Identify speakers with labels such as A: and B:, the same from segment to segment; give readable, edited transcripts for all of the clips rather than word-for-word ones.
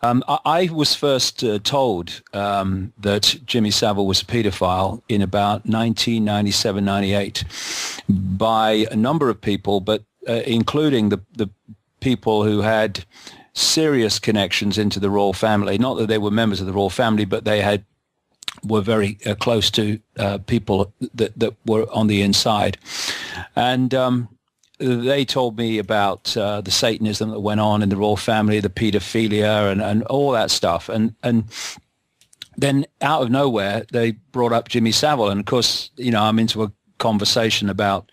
A: I was first told that Jimmy Savile was a pedophile in about 1997, 98 by a number of people, but including the people who had serious connections into the royal family. Not that they were members of the royal family, but they were very close to people that were on the inside. And they told me about the Satanism that went on in the royal family, the pedophilia and all that stuff. And then out of nowhere, they brought up Jimmy Savile. And of course, I'm into a conversation about,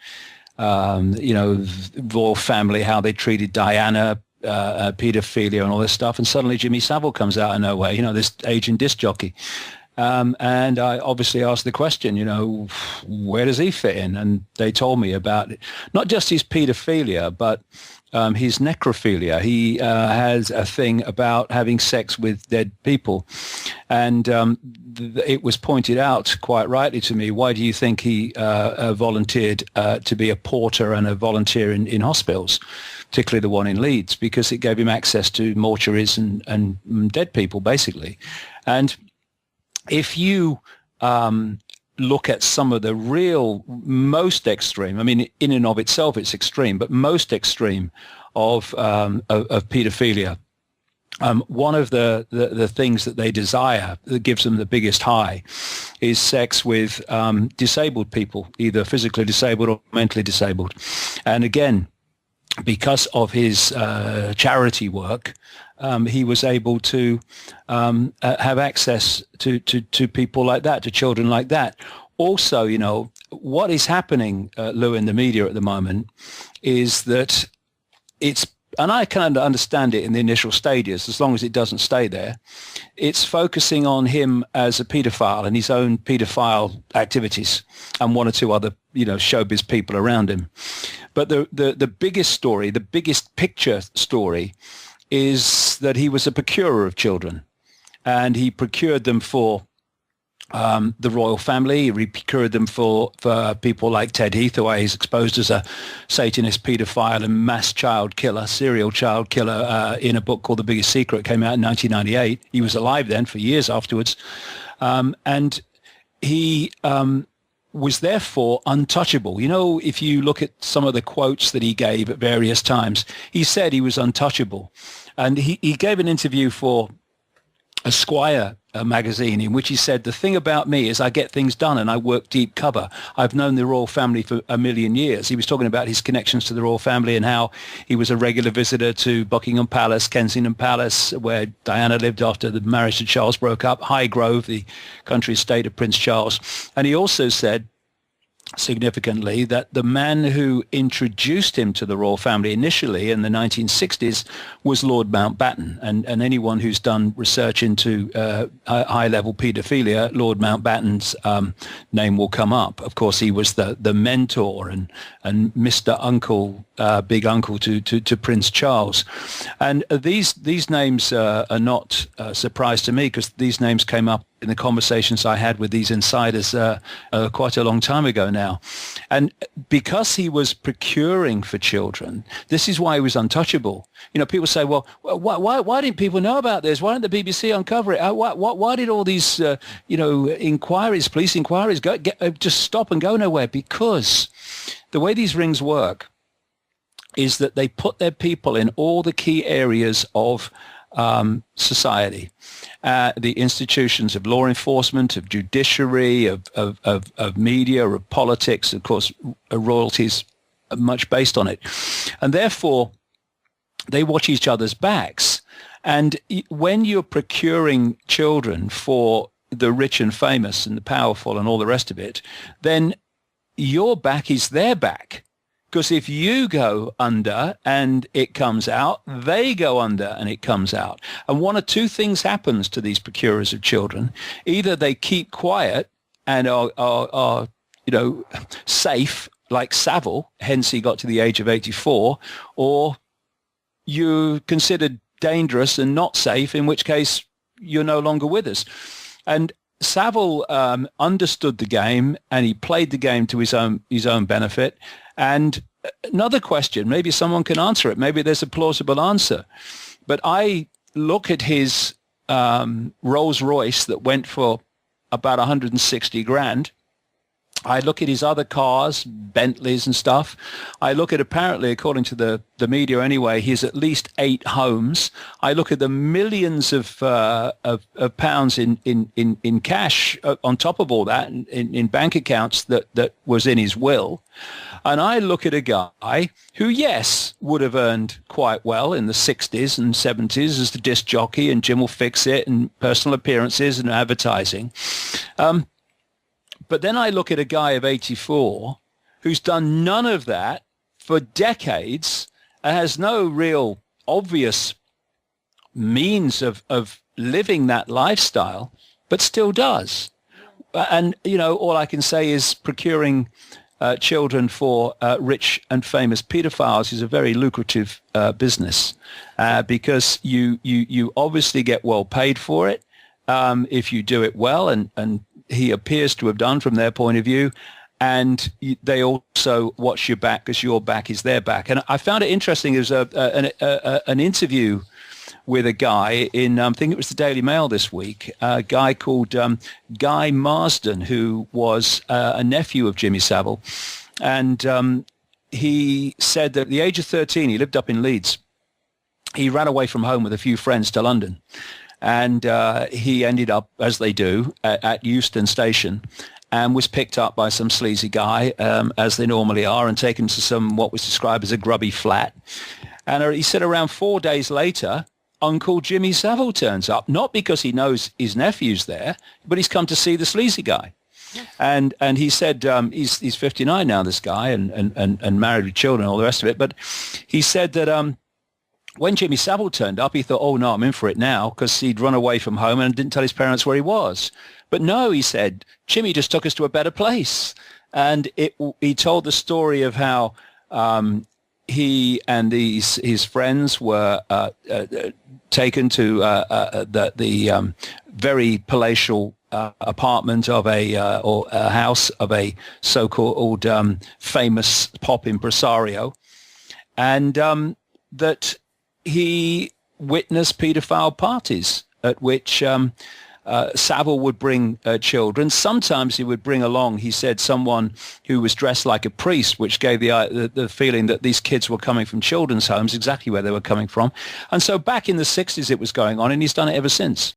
A: royal family, how they treated Diana, pedophilia and all this stuff. And suddenly Jimmy Savile comes out of nowhere, this aging disc jockey. And I obviously asked the question, where does he fit in? And they told me about it, not just his pedophilia, but his necrophilia. He has a thing about having sex with dead people. And it was pointed out quite rightly to me, why do you think he volunteered to be a porter and a volunteer in hospitals, particularly the one in Leeds? Because it gave him access to mortuaries and dead people, basically. And if you look at some of the real most extreme, I mean, in and of itself it's extreme, but most extreme of pedophilia, one of the things that they desire that gives them the biggest high is sex with disabled people, either physically disabled or mentally disabled. And again, because of his charity work, he was able to have access to people like that, to children like that. Also, what is happening, Lou, in the media at the moment is that and I can understand it in the initial stages, as long as it doesn't stay there, it's focusing on him as a paedophile and his own paedophile activities and one or two other, showbiz people around him. But the biggest story, the biggest picture story is that he was a procurer of children, and he procured them for the royal family. He procured them for people like Ted Heath, who is exposed as a Satanist, paedophile and mass child killer, serial child killer, in a book called The Biggest Secret. It came out in 1998. He was alive then for years afterwards. And he was therefore untouchable. If you look at some of the quotes that he gave at various times, he said he was untouchable. And he gave an interview for Esquire magazine in which he said, the thing about me is I get things done and I work deep cover. I've known the royal family for a million years. He was talking about his connections to the royal family and how he was a regular visitor to Buckingham Palace, Kensington Palace, where Diana lived after the marriage to Charles broke up, Highgrove, the country estate of Prince Charles. And he also said, significantly, that the man who introduced him to the royal family initially in the 1960s was Lord Mountbatten. And anyone who's done research into high-level paedophilia, Lord Mountbatten's name will come up. Of course, he was the mentor and Mr. Uncle, big uncle to Prince Charles. And these names are not a surprise to me, because these names came up in the conversations I had with these insiders quite a long time ago now. And because he was procuring for children, this is why he was untouchable. People say, well, why didn't people know about this? Why didn't the BBC uncover it? Why did all these, inquiries, police inquiries, just stop and go nowhere? Because the way these rings work is that they put their people in all the key areas of society, the institutions of law enforcement, of judiciary, of media, of politics. Of course, royalties are much based on it. And therefore, they watch each other's backs. And when you're procuring children for the rich and famous and the powerful and all the rest of it, then your back is their back. Because if you go under and it comes out, they go under and it comes out. And one of two things happens to these procurers of children. Either they keep quiet and are safe, like Saville, hence he got to the age of 84, or you're considered dangerous and not safe, in which case you're no longer with us. And Saville understood the game, and he played the game to his own benefit. And another question, maybe someone can answer it. Maybe there's a plausible answer. But I look at his Rolls Royce that went for about 160 grand. I look at his other cars, Bentleys and stuff. I look at, apparently, according to the media anyway, he has at least 8 homes. I look at the millions of pounds in cash on top of all that, in bank accounts that was in his will. And I look at a guy who, yes, would have earned quite well in the 60s and 70s as the disc jockey and Jim Will Fix It and personal appearances and advertising. But then I look at a guy of 84 who's done none of that for decades and has no real obvious means of living that lifestyle, but still does. And, you know, all I can say is procuring children for rich and famous pedophiles is a very lucrative business because you obviously get well paid for it if you do it well, and he appears to have done from their point of view, and they also watch your back because your back is their back. And I found it interesting. There was an interview with a guy in, I think it was the Daily Mail this week, a guy called Guy Marsden, who was a nephew of Jimmy Savile. And he said that at the age of 13, he lived up in Leeds. He ran away from home with a few friends to London. And he ended up, as they do, at Euston Station, and was picked up by some sleazy guy, as they normally are, and taken to some what was described as a grubby flat. And he said around 4 days later, Uncle Jimmy Savile turns up, not because he knows his nephew's there, but he's come to see the sleazy guy. And he said he's 59 now, this guy, and married with children and all the rest of it. But he said that when Jimmy Savile turned up, he thought, oh, no, I'm in for it now, because he'd run away from home and didn't tell his parents where he was. But no, he said, Jimmy just took us to a better place. And he told the story of how he and his friends were taken to the very palatial apartment of or a house of a so-called famous pop impresario, and that he witnessed pedophile parties at which Savile would bring children. Sometimes he would bring along, he said, someone who was dressed like a priest, which gave the feeling that these kids were coming from children's homes, exactly where they were coming from. And so back in the 60s it was going on, and he's done it ever since.